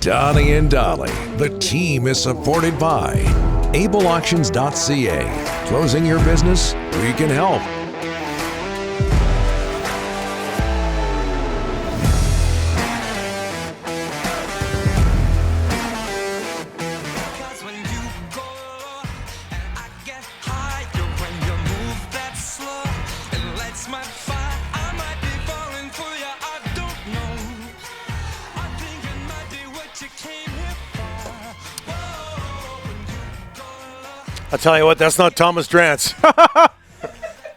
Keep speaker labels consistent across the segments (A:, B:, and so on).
A: Donnie and Dolly, the team is supported by ableauctions.ca. Closing your business? We can help.
B: I'll tell you what, that's not Thomas Drance.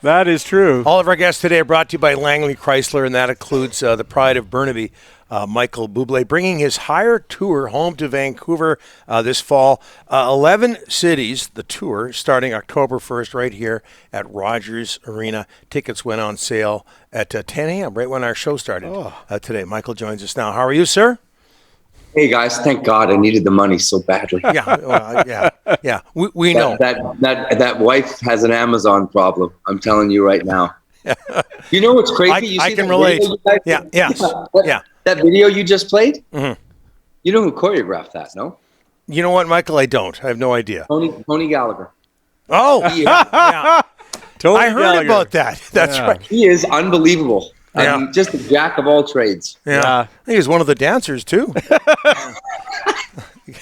C: That is true.
B: All of our guests today are brought to you by Langley Chrysler, and that includes the pride of Burnaby, Michael Buble, bringing his Hire Tour home to Vancouver this fall. 11 cities, the tour, starting October 1st right here at Rogers Arena. Tickets went on sale at 10 a.m., right when our show started today. Michael joins us now. How are you, sir?
D: Hey guys, thank God I needed the money so badly.
B: Yeah. We know
D: that wife has an Amazon problem. I'm telling you right now. You know what's crazy?
B: I can relate.
D: That video you just played.
B: Mm-hmm.
D: You know who choreographed that? No.
B: You know what, Michael? I don't. I have no idea.
D: Tony Gallagher.
B: Oh, yeah.
C: Tony
B: I heard
C: Gallagher.
B: about that. That's right.
D: He is unbelievable.
B: Yeah.
D: I mean, just a jack of all trades.
B: Yeah. I think he's one of the dancers, too.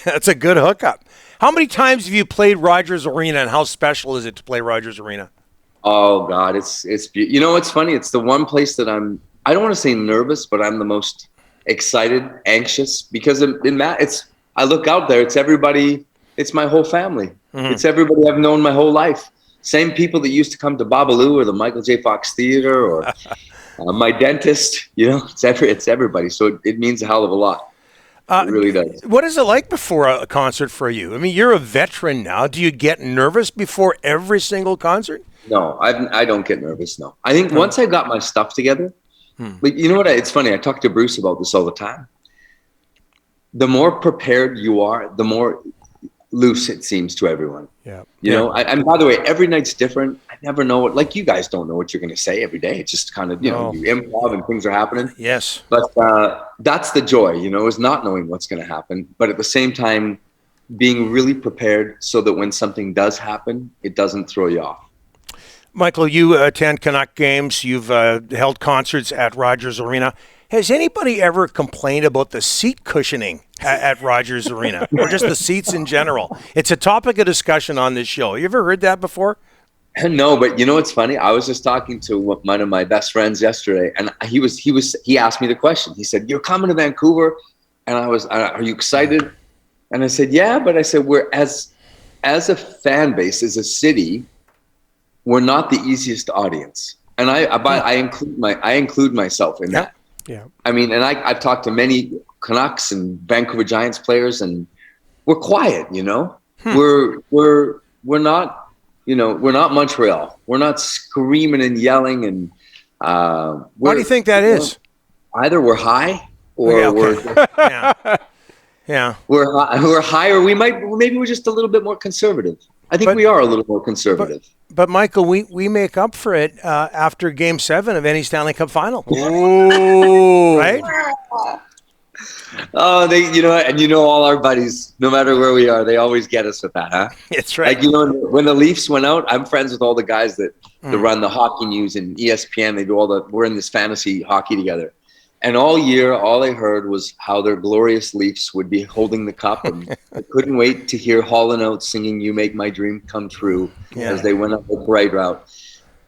B: That's a good hookup. How many times have you played Rogers Arena, and how special is it to play Rogers Arena?
D: Oh, God, it's you know what's funny? It's the one place that I don't want to say nervous, but I'm the most excited, anxious, because I look out there, it's everybody, it's my whole family. Mm-hmm. It's everybody I've known my whole life. Same people that used to come to Babalu or the Michael J. Fox Theater or my dentist, it's everybody. So it means a hell of a lot. It really does.
B: What is it like before a concert for you? I mean, you're a veteran now. Do you get nervous before every single concert?
D: No, I don't get nervous, no. I think once I got my stuff together, like, you know what? It's funny. I talk to Bruce about this all the time. The more prepared you are, the more loose it seems to everyone.
B: Yeah.
D: You know, and by the way, every night's different. I never know like you guys don't know what you're going to say every day. It's just kind of, you improv and things are happening.
B: Yes.
D: But that's the joy, is not knowing what's going to happen. But at the same time, being really prepared so that when something does happen, it doesn't throw you off.
B: Michael, you attend Canuck games. You've held concerts at Rogers Arena. Has anybody ever complained about the seat cushioning at Rogers Arena or just the seats in general? It's a topic of discussion on this show. You ever heard that before?
D: No, but you know what's funny? I was just talking to one of my best friends yesterday, and he asked me the question. He said, "You're coming to Vancouver," and I was, "Are you excited?" And I said, "Yeah," but I said, "We're as a fan base, as a city, we're not the easiest audience," and I include myself in that.
B: Yeah.
D: I mean, and I've talked to many Canucks and Vancouver Giants players, and we're quiet, We're not, we're not Montreal. We're not screaming and yelling. And
B: why do you think that is?
D: Either we're high or we're we're high, or maybe we're just a little bit more conservative. I think we are a little more conservative.
B: But Michael, we make up for it after Game 7 of any Stanley Cup final.
C: Ooh.
B: Right?
D: Oh, and all our buddies, no matter where we are, they always get us with that, huh?
B: It's right.
D: Like, when the Leafs went out, I'm friends with all the guys that run the hockey news and ESPN. They do we're in this fantasy hockey together. And all year, all I heard was how their glorious Leafs would be holding the cup. And I couldn't wait to hear Hall & Oates singing "You Make My Dream Come True" as they went up the bright route.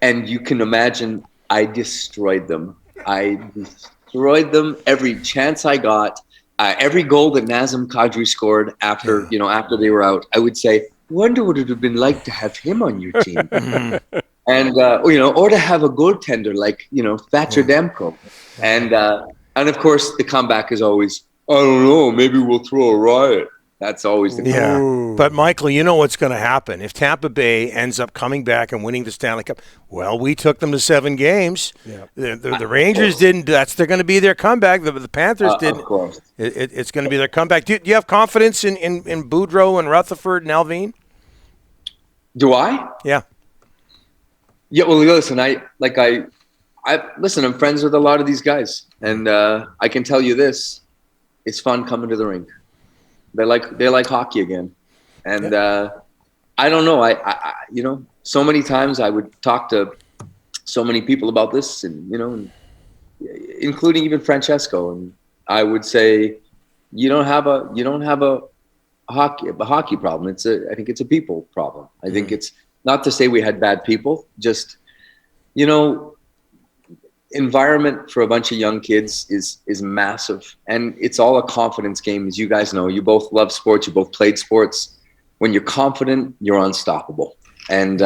D: And you can imagine, I destroyed them. Every chance I got. Every goal that Nazem Kadri scored after they were out, I would say, "Wonder what it would have been like to have him on your team." And or to have a goaltender like Thatcher Demko, and of course the comeback is always, "I don't know, maybe we'll throw a riot." That's always the comeback.
B: Yeah. But Michael, you know what's going to happen if Tampa Bay ends up coming back and winning the Stanley Cup? Well, we took them to 7 games. Yeah. The Rangers didn't. They're going to be their comeback. The Panthers didn't.
D: Of course,
B: it's going to be their comeback. Do you have confidence in Boudreau and Rutherford and Alvin?
D: Do I?
B: Yeah.
D: Yeah, well, listen, I'm friends with a lot of these guys, and I can tell you this: it's fun coming to the rink. They like hockey again. And I don't know. I so many times I would talk to so many people about this, and including even Francesco, and I would say, you don't have a hockey problem. I think it's a people problem. I think it's not to say we had bad people, just environment for a bunch of young kids is massive, and it's all a confidence game. As you guys know, you both love sports, you both played sports. When you're confident, you're unstoppable. And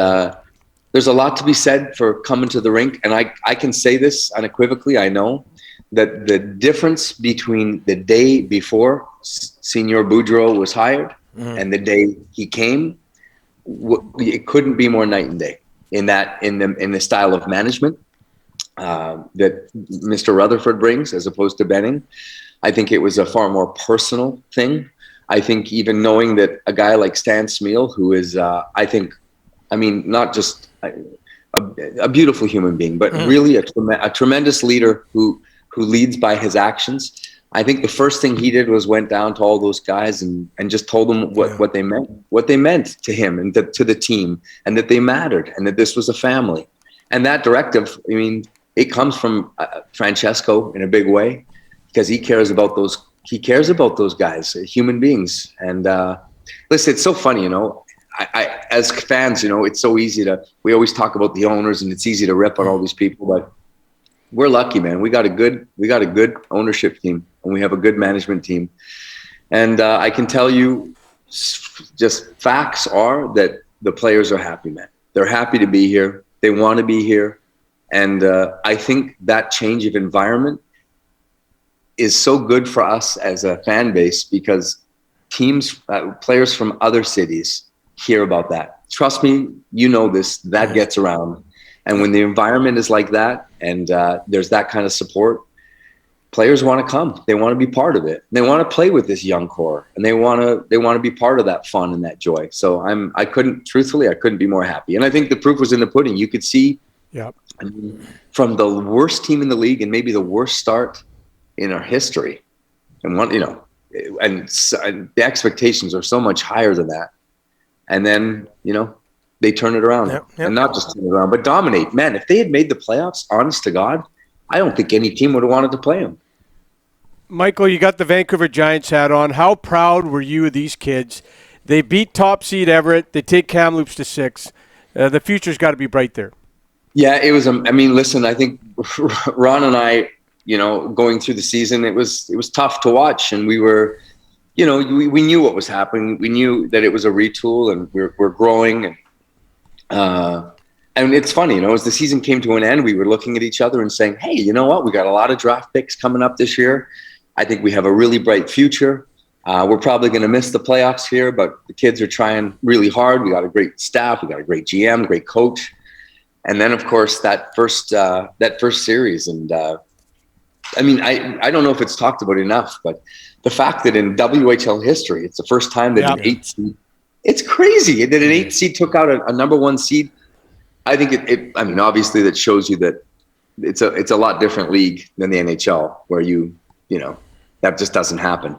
D: there's a lot to be said for coming to the rink. And I can say this unequivocally. I know that the difference between the day before Senior Boudreau was hired and the day he came, it couldn't be more night and day in the style of management that Mr. Rutherford brings as opposed to Benning. I think it was a far more personal thing. I think even knowing that a guy like Stan Smeel, who is, not just a beautiful human being, but really a tremendous leader who leads by his actions. I think the first thing he did was went down to all those guys and just told them what they meant to him and to the team, and that they mattered and that this was a family. And that directive, it comes from Francesco in a big way, because he cares about those guys, human beings. And listen, it's so funny, I as fans, it's so easy we always talk about the owners, and it's easy to rip on all these people, but we're lucky, man. We got a good ownership team, and we have a good management team. And I can tell you, just facts are that the players are happy, man. They're happy to be here. They want to be here. And I think that change of environment is so good for us as a fan base, because players from other cities hear about that. Trust me, that gets around. And when the environment is like that, and there's that kind of support, players want to come. They want to be part of it. They want to play with this young core, and they want to be part of that fun and that joy. So I couldn't be more happy. And I think the proof was in the pudding. You could see, from the worst team in the league and maybe the worst start in our history, and the expectations are so much higher than that. And then, they turn it around, and not just turn it around, but dominate. Man, if they had made the playoffs, honest to God, I don't think any team would have wanted to play them.
C: Michael, you got the Vancouver Giants hat on. How proud were you of these kids? They beat top seed Everett. They take Kamloops to 6. The future's got to be bright there.
D: Yeah, it was. Listen, I think Ron and I, going through the season, it was tough to watch, and we were, we knew what was happening. We knew that it was a retool, and we're growing. And it's funny, as the season came to an end, we were looking at each other and saying, hey, you know what? We got a lot of draft picks coming up this year. I think we have a really bright future. We're probably going to miss the playoffs here, but the kids are trying really hard. We got a great staff. We got a great GM, great coach. And then, of course, that first series. And I don't know if it's talked about enough, but the fact that in WHL history, it's the first time that an 8 seed, it's crazy that an 8 seed took out a number 1 seed. I think obviously that shows you that it's a lot different league than the NHL, where that just doesn't happen.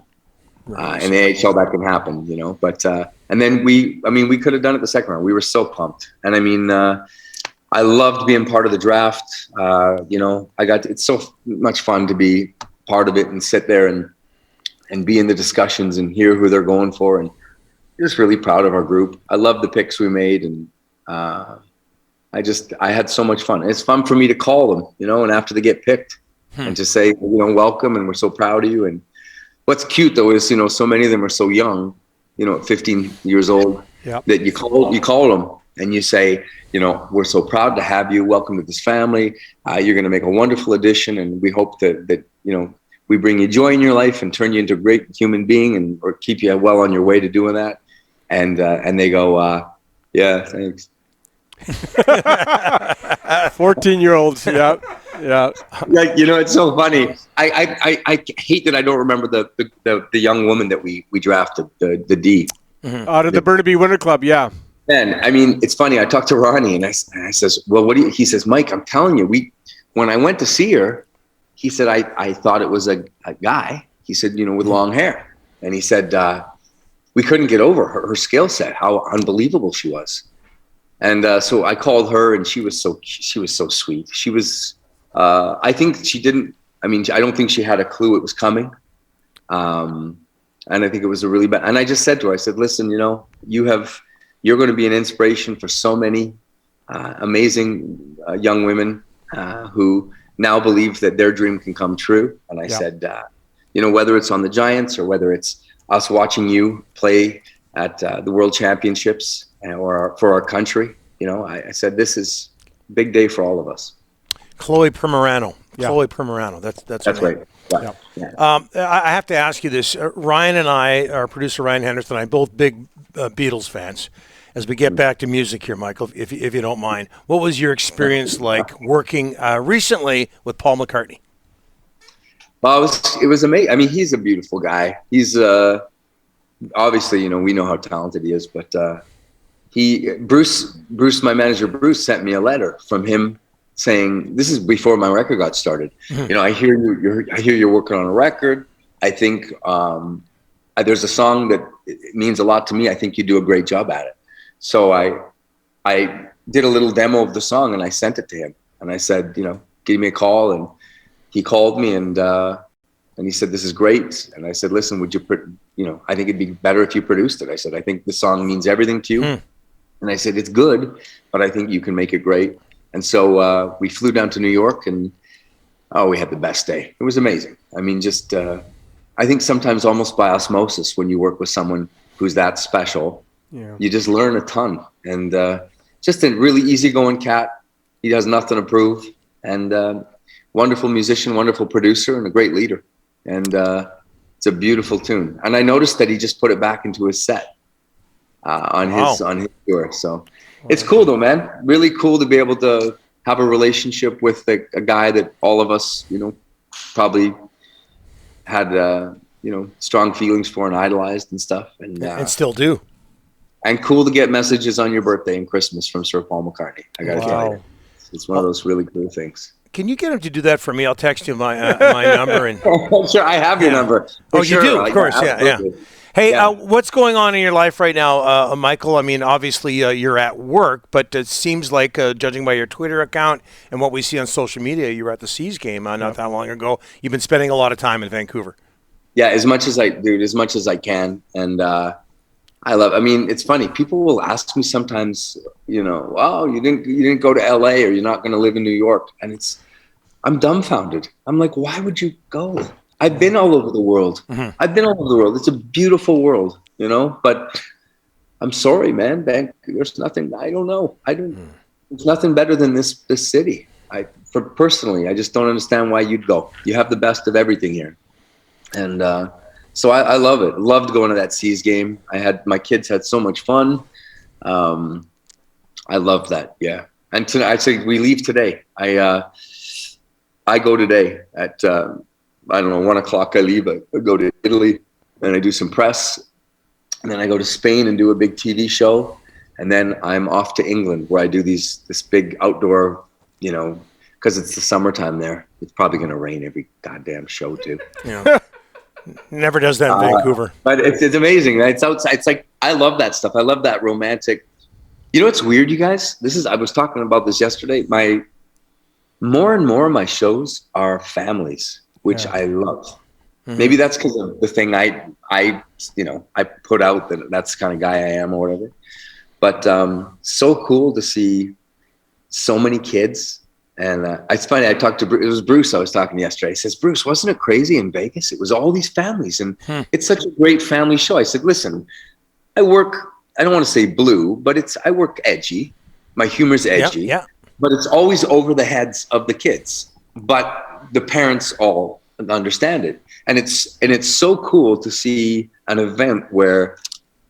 D: In the NHL that can happen, but and then we could have done it the second round. We were so pumped. And I loved being part of the draft. It's so much fun to be part of it and sit there and be in the discussions and hear who they're going for. And just really proud of our group. I love the picks we made, and I had so much fun. It's fun for me to call them, and after they get picked, and just say, welcome, and we're so proud of you. And what's cute though is, so many of them are so young, at 15 years old, that you call them and you say, we're so proud to have you. Welcome to this family. You're going to make a wonderful addition, and we hope that we bring you joy in your life and turn you into a great human being, or keep you well on your way to doing that. And they go, yeah, thanks.
C: 14-year-olds, yeah.
D: Like, it's so funny. I hate that I don't remember the young woman that we drafted, the D.
C: Out of the Burnaby Winter Club, yeah.
D: And it's funny. I talked to Ronnie, and I says, well, he says, Mike, I'm telling you, when I went to see her, he said, I thought it was a guy. He said, with long hair. And he said, we couldn't get over her skill set, how unbelievable she was. And so I called her, and she was so sweet. She was, I think she didn't. I mean, I don't think she had a clue it was coming. And I think it was a really bad. And I just said to her, I said, listen, you're going to be an inspiration for so many amazing young women who now believe that their dream can come true. And I said, whether it's on the Giants or whether it's us watching you play at the World Championships or for our country, I said, this is a big day for all of us.
B: Chloe Primerano. Chloe Primerano. That's
D: right.
B: Yeah. I have to ask you this. Ryan and I, our producer Ryan Henderson and I, both big Beatles fans. As we get back to music here, Michael, if you don't mind, what was your experience like working recently with Paul McCartney?
D: Well, it was amazing. I mean, he's a beautiful guy. He's obviously, we know how talented he is, but Bruce, my manager, Bruce, sent me a letter from him saying, this is before my record got started.
B: Mm-hmm.
D: I hear you're working on a record. I think there's a song that means a lot to me. I think you do a great job at it. So I did a little demo of the song and I sent it to him. And I said, give me a call. And he called me and he said, this is great. And I said, listen, would you I think it'd be better if you produced it. I said, I think the song means everything to you. And I said, it's good, but I think you can make it great. And so we flew down to New York and we had the best day. It was amazing. I mean, just I think sometimes almost by osmosis, when you work with someone who's that special, you just learn a ton. And just a really easygoing cat. He has nothing to prove. And wonderful musician, wonderful producer, and a great leader. And it's a beautiful tune. And I noticed that he just put it back into his set on his tour. So it's cool though, man. Really cool to be able to have a relationship with a guy that all of us, probably had, strong feelings for and idolized and stuff. And still do. And cool to get messages on your birthday and Christmas from Sir Paul McCartney. I got to tell you. It's one of those really cool things.
B: Can you get him to do that for me? I'll text you my number. And
D: sure, I have your number.
B: You do? Of course, yeah. Hey, what's going on in your life right now, Michael? I mean, obviously you're at work, but it seems like, judging by your Twitter account and what we see on social media, you were at the Seas game not that long ago. You've been spending a lot of time in Vancouver. Yeah,
D: as much as I can. And it's funny. People will ask me sometimes, oh, you didn't go to LA, or you're not going to live in New York. And I'm dumbfounded. I'm like, why would you go? I've been all over the world. Mm-hmm. It's a beautiful world, but I'm sorry, man. There's nothing, I don't know. There's nothing better than this city. Personally, I just don't understand why you'd go. You have the best of everything here. And, so I love it. Loved going to that Seas game. My kids had so much fun. I love that. Yeah. And tonight, we leave today. I go today at, 1:00 I leave. I go to Italy and I do some press, and then I go to Spain and do a big TV show. And then I'm off to England where I do this big outdoor, because it's the summertime there. It's probably going to rain every goddamn show too.
B: Yeah. Never does that in Vancouver.
D: But it's amazing. It's outside. It's like, I love that stuff. I love that romantic. It's weird, you guys. I was talking about this yesterday. More and more of my shows are families, which I love. Mm-hmm. Maybe that's because of the thing I put out, that's the kind of guy I am or whatever. But so cool to see so many kids. And it's funny, it was Bruce I was talking to yesterday. He says, Bruce, wasn't it crazy in Vegas? It was all these families, and it's such a great family show. I said, listen, I don't want to say blue, but I work edgy. My humor's edgy, but it's always over the heads of the kids. But the parents all understand it. And it's so cool to see an event where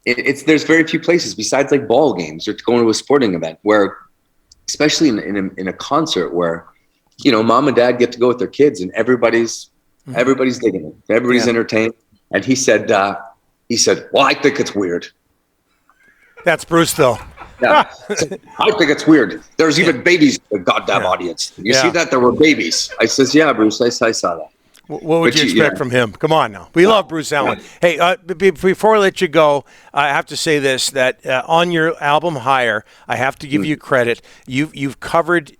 D: there's very few places besides like ball games or going to a sporting event where, especially in a concert where, mom and dad get to go with their kids and everybody's digging it. Everybody's entertained. And he said, well, I think it's weird.
B: That's Bruce, though.
D: Yeah. I think it's weird. There's even babies in the goddamn audience. You see that? There were babies. I says, yeah, Bruce, I saw that.
B: What would you expect from him? Come on now. We love Bruce Allen. Hey, before I let you go, I have to say this, that on your album Higher, I have to give you credit. You've covered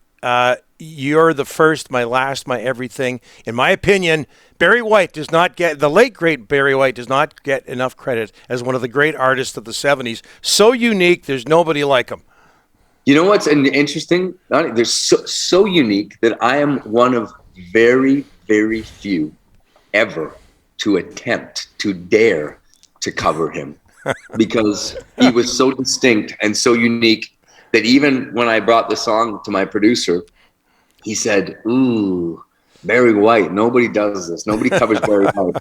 B: You're the First, My Last, My Everything. In my opinion, Barry White does not get, the late great Barry White does not get enough credit as one of the great artists of the 70s. So unique, there's nobody like him.
D: You know what's interesting? They're so unique that I am one of very, very few ever to attempt, to dare to cover him, because he was so distinct and so unique that even when I brought the song to my producer, he said, "Ooh, Barry White, nobody does this. Nobody covers Barry White."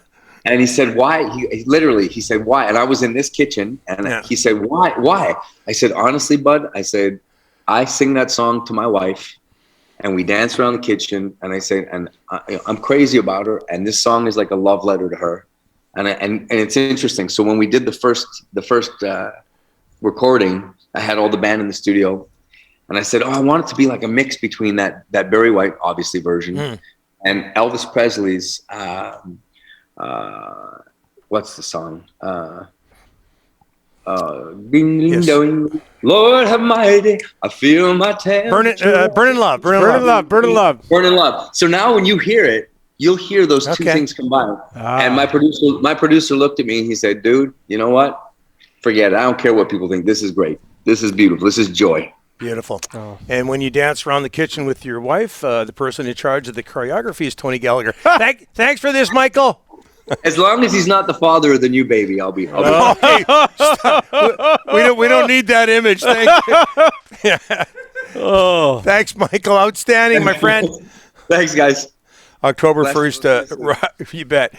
D: And he said, "Why?" He said, "Why?" And I was in this kitchen, and he said, "Why? Why?" I said, "Honestly, bud," I said, "I sing that song to my wife, and we dance around the kitchen, and I say, and I'm crazy about her, and this song is like a love letter to her." And it's interesting. So when we did the first recording, I had all the band in the studio, and I said, "Oh, I want it to be like a mix between that Barry White, obviously, version and Elvis Presley's, what's the song? Ding, ding, ding. Lord have mighty, I feel my tail.
B: Burning Love.
C: Burning Love.
D: So now when you hear it, you'll hear those two things combined. And my producer looked at me and he said, "Dude, you know what? Forget it. I don't care what people think. This is great. This is beautiful. This is joy."
B: Beautiful. Oh. And when you dance around the kitchen with your wife, the person in charge of the choreography is Tony Gallagher. Thanks for this, Michael.
D: As long as he's not the father of the new baby, I'll be.
B: Okay. we don't need that image. Thank you. Oh, thanks, Michael. Outstanding, my friend.
D: Thanks, guys.
B: October 1st. You bet.